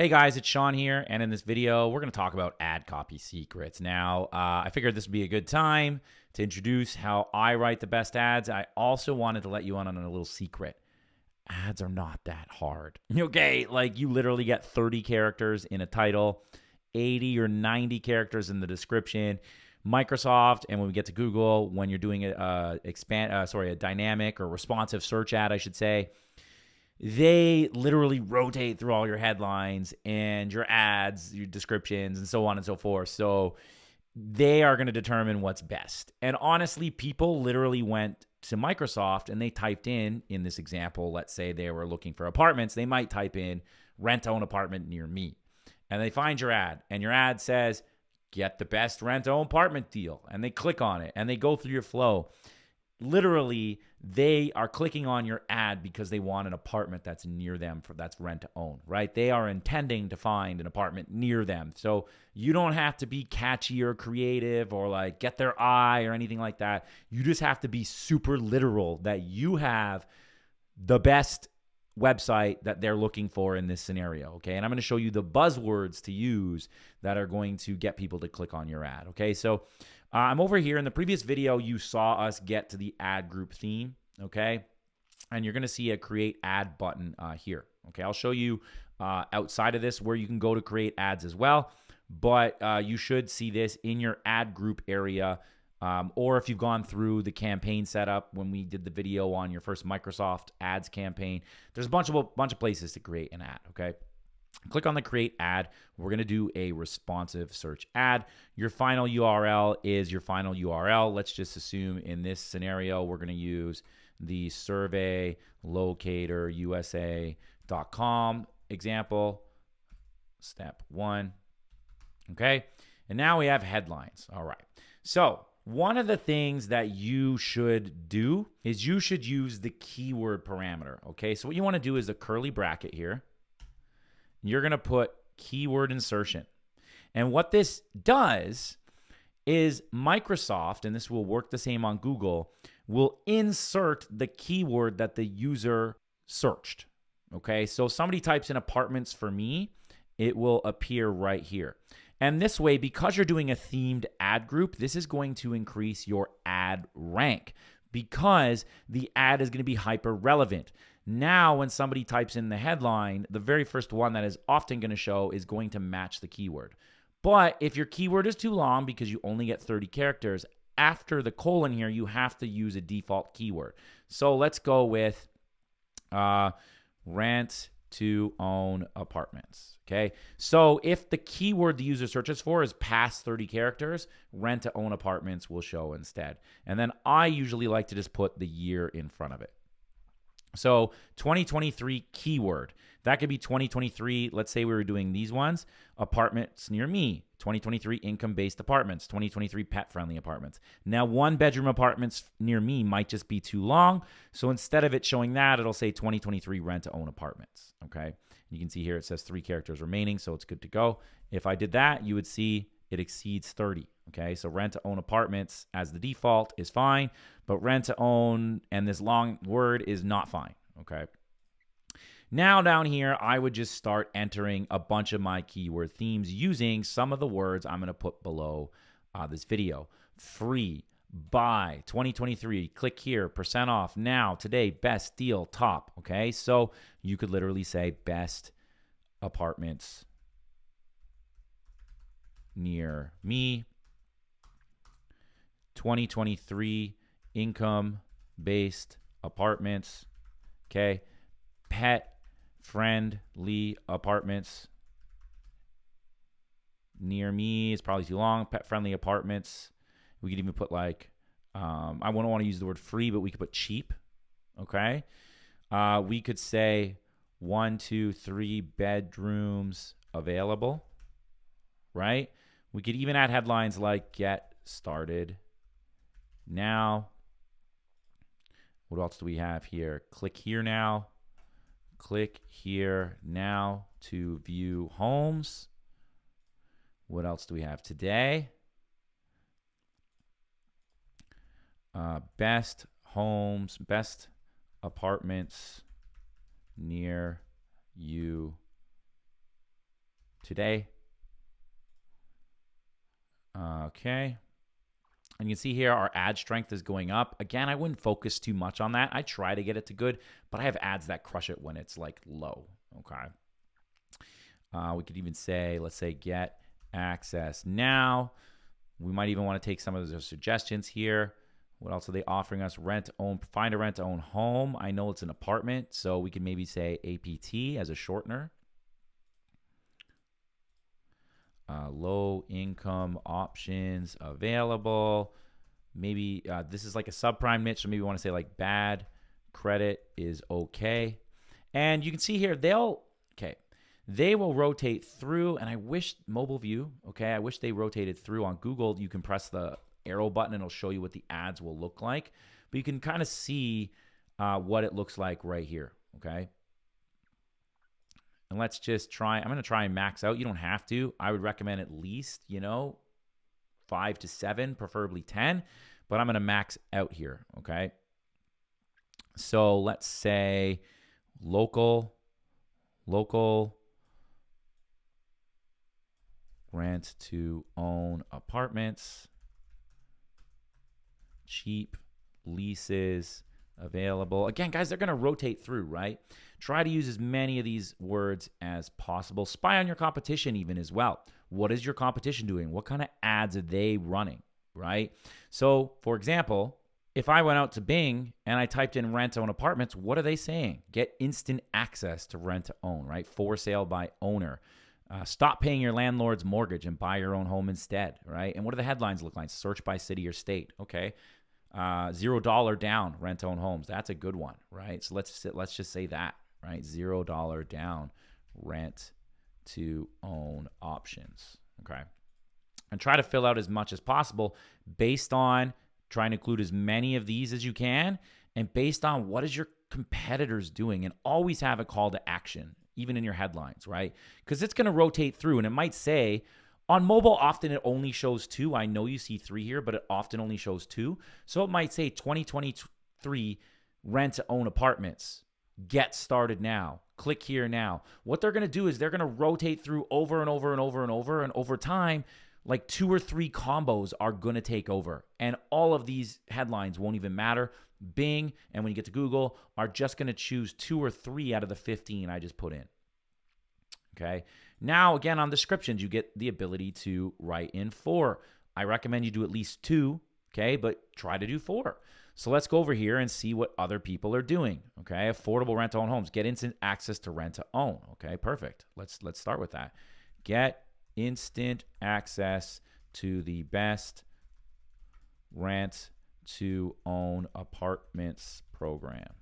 Hey guys, it's Sean here, and in this video, we're going to talk about ad copy secrets. Now, I figured this would be a good time to introduce how I write the best ads. I also wanted to let you in on a little secret. Ads are not that hard. Okay, like you literally get 30 characters in a title, 80 or 90 characters in the description. Microsoft, and when we get to Google, when you're doing a dynamic or responsive search ad, I should say, they literally rotate through all your headlines and your ads, your descriptions, and so on and so forth. So they are going to determine what's best. And honestly, people literally went to Microsoft and they typed in this example, let's say they were looking for apartments, they might type in rent-own apartment near me. And they find your ad, and your ad says, get the best rent-own apartment deal. And they click on it and they go through your flow. Literally, they are clicking on your ad because they want an apartment that's near them, that's rent to own, right? They are intending to find an apartment near them. So you don't have to be catchy or creative or like get their eye or anything like that. You just have to be super literal that you have the best website that they're looking for in this scenario, okay? And I'm going to show you the buzzwords to use that are going to get people to click on your ad, okay? So I'm over here. In the previous video, you saw us get to the ad group theme, okay? And you're going to see a create ad button here, okay? I'll show you outside of this where you can go to create ads as well, but you should see this in your ad group area, or if you've gone through the campaign setup when we did the video on your first Microsoft ads campaign, there's a bunch of places to create an ad, okay? Click on the create ad. We're going to do a responsive search ad. Your final URL is your final URL. Let's just assume in this scenario, we're going to use the survey locator USA.com example, step 1. Okay. And now we have headlines. All right. So one of the things that you should do is you should use the keyword parameter. Okay. So what you want to do is a curly bracket here. You're going to put keyword insertion. And what this does is Microsoft, and this will work the same on Google, will insert the keyword that the user searched. Okay, so if somebody types in apartments for me, it will appear right here. And this way, because you're doing a themed ad group, this is going to increase your ad rank because the ad is going to be hyper relevant. Now, when somebody types in the headline, the very first one that is often going to show is going to match the keyword. But if your keyword is too long because you only get 30 characters, after the colon here, you have to use a default keyword. So let's go with rent to own apartments. Okay. So if the keyword the user searches for is past 30 characters, rent to own apartments will show instead. And then I usually like to just put the year in front of it. So 2023 keyword, that could be 2023. Let's say we were doing these ones, apartments near me, 2023 income-based apartments, 2023 pet-friendly apartments. Now, 1-bedroom apartments near me might just be too long. So instead of it showing that, it'll say 2023 rent-to-own apartments, okay? You can see here it says 3 characters remaining, so it's good to go. If I did that, you would see it exceeds 30. Okay, so rent to own apartments as the default is fine, but rent to own and this long word is not fine. Okay. Now down here, I would just start entering a bunch of my keyword themes using some of the words I'm going to put below this video. Free, buy, 2023, click here, percent off, now, today, best deal, top. Okay, so you could literally say best apartments near me, 2023 income-based apartments, okay, pet-friendly apartments near me is probably too long, pet-friendly apartments. We could even put like, I wouldn't want to use the word free, but we could put cheap, okay? We could say 1, 2, 3 bedrooms available, right? We could even add headlines like get started now. What else do we have here? Click here now. Click here now to view homes. What else do we have today? Best homes, best apartments near you today. Okay. And you can see here our ad strength is going up. Again, I wouldn't focus too much on that. I try to get it to good, but I have ads that crush it when it's like low. Okay. We could even say, let's say, get access now. We might even want to take some of those suggestions here. What else are they offering us? Rent, own, find a rent to own home. I know it's an apartment, so we can maybe say APT as a shortener. Low income options available. Maybe this is like a subprime niche, so maybe we want to say like bad credit is okay. And you can see here they will rotate through, and I wish mobile view, I wish they rotated through. On Google, you can press the arrow button and it'll show you what the ads will look like, but you can kind of see what it looks like right here, okay? And let's just try, I'm gonna try and max out. You don't have to. I would recommend at least, 5 to 7, preferably 10, but I'm gonna max out here, okay? So let's say local rent to own apartments, cheap leases available. Again, guys, they're going to rotate through, right? Try to use as many of these words as possible. Spy on your competition even as well. What is your competition doing? What kind of ads are they running, right? So, for example, if I went out to Bing and I typed in rent to own apartments, what are they saying? Get instant access to rent to own, right? For sale by owner. Stop paying your landlord's mortgage and buy your own home instead, right? And what do the headlines look like? Search by city or state. Okay. $0 down rent to own homes. That's a good one, right? So let's just say that, right? $0 down rent to own options. Okay. And try to fill out as much as possible based on trying to include as many of these as you can and based on what is your competitors doing, and always have a call to action, even in your headlines, right? Because it's going to rotate through, and it might say on mobile, often it only shows 2. I know you see 3 here, but it often only shows 2. So it might say 2023 rent to own apartments. Get started now. Click here now. What they're going to do is they're going to rotate through over and over and over and over. And over time, like 2 or 3 combos are going to take over. And all of these headlines won't even matter. Bing, and when you get to Google, are just going to choose 2 or 3 out of the 15 I just put in. Okay. Now, again, on descriptions, you get the ability to write in 4. I recommend you do at least 2, okay, but try to do 4. So let's go over here and see what other people are doing, okay? Affordable rent-to-own homes. Get instant access to rent-to-own, okay? Perfect. Let's start with that. Get instant access to the best rent-to-own apartments program.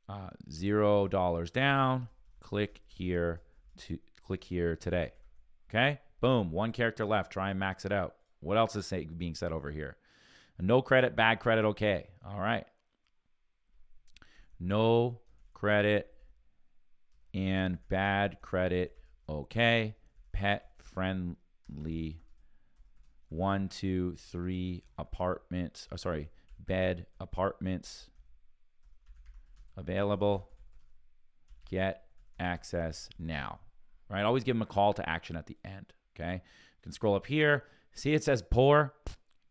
$0 down. Click here today. Okay? Boom. 1 character left. Try and max it out. What else is being said over here? No credit, bad credit, okay. All right. No credit and bad credit, okay. Pet friendly 1, 2, 3 apartments. Bed apartments available. Get access now, right? Always give them a call to action at the end, okay? You can scroll up here. See it says poor,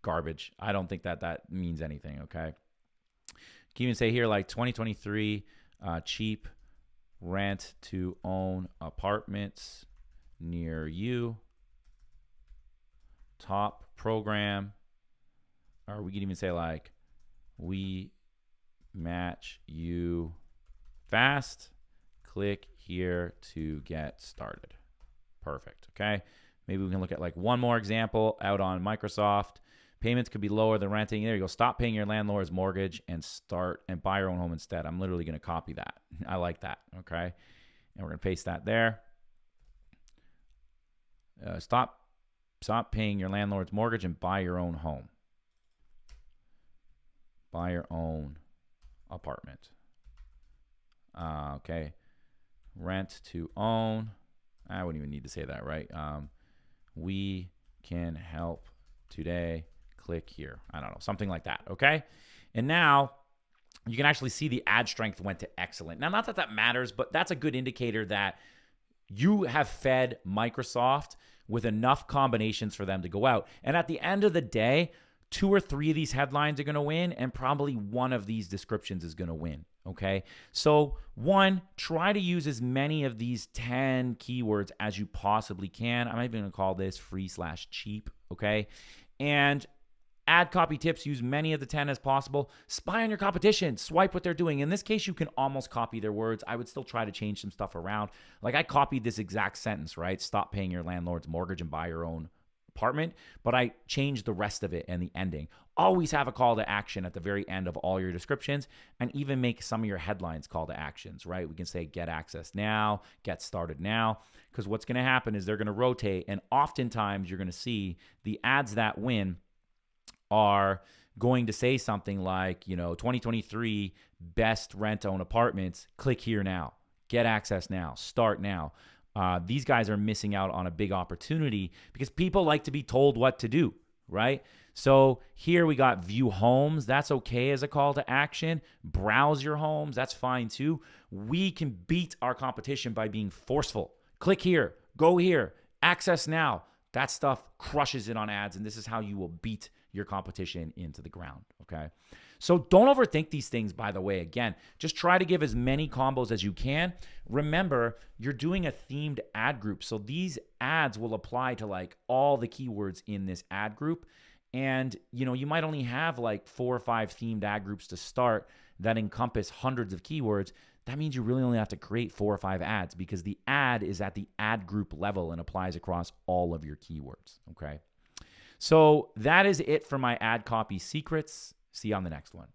garbage. I don't think that means anything, okay? You can even say here like 2023 cheap rent to own apartments near you. Top program. Or we can even say like we match you fast. Click here to get started. Perfect. Okay. Maybe we can look at like one more example out on Microsoft. Payments could be lower than renting. There you go. Stop paying your landlord's mortgage and buy your own home instead. I'm literally going to copy that. I like that. Okay. And we're going to paste that there. Stop paying your landlord's mortgage and buy your own home. Buy your own apartment. Okay. Rent to own. I wouldn't even need to say that, right? We can help today. Click here. I don't know, something like that, okay? And now you can actually see the ad strength went to excellent. Now, not that that matters, but that's a good indicator that you have fed Microsoft with enough combinations for them to go out. And at the end of the day, 2 or 3 of these headlines are going to win, and probably one of these descriptions is going to win. Okay. So 1, try to use as many of these 10 keywords as you possibly can. I'm even going to call this free/cheap. Okay. And ad copy tips, use many of the 10 as possible. Spy on your competition, swipe what they're doing. In this case, you can almost copy their words. I would still try to change some stuff around. Like I copied this exact sentence, right? Stop paying your landlord's mortgage and buy your own apartment, but I changed the rest of it and the ending. Always have a call to action at the very end of all your descriptions, and even make some of your headlines call to actions, right? We can say get access now, get started now, because what's going to happen is they're going to rotate, and oftentimes you're going to see the ads that win are going to say something like, 2023 best rent-own apartments, click here now, get access now, start now. These guys are missing out on a big opportunity because people like to be told what to do, right? So here we got view homes. That's okay as a call to action. Browse your homes. That's fine too. We can beat our competition by being forceful. Click here, go here, access now. That stuff crushes it on ads, and this is how you will beat your competition into the ground, okay? So don't overthink these things, by the way. Again, just try to give as many combos as you can. Remember, you're doing a themed ad group, so these ads will apply to like all the keywords in this ad group. And, you might only have like 4 or 5 themed ad groups to start that encompass hundreds of keywords. That means you really only have to create 4 or 5 ads because the ad is at the ad group level and applies across all of your keywords, okay? So that is it for my ad copy secrets. See you on the next one.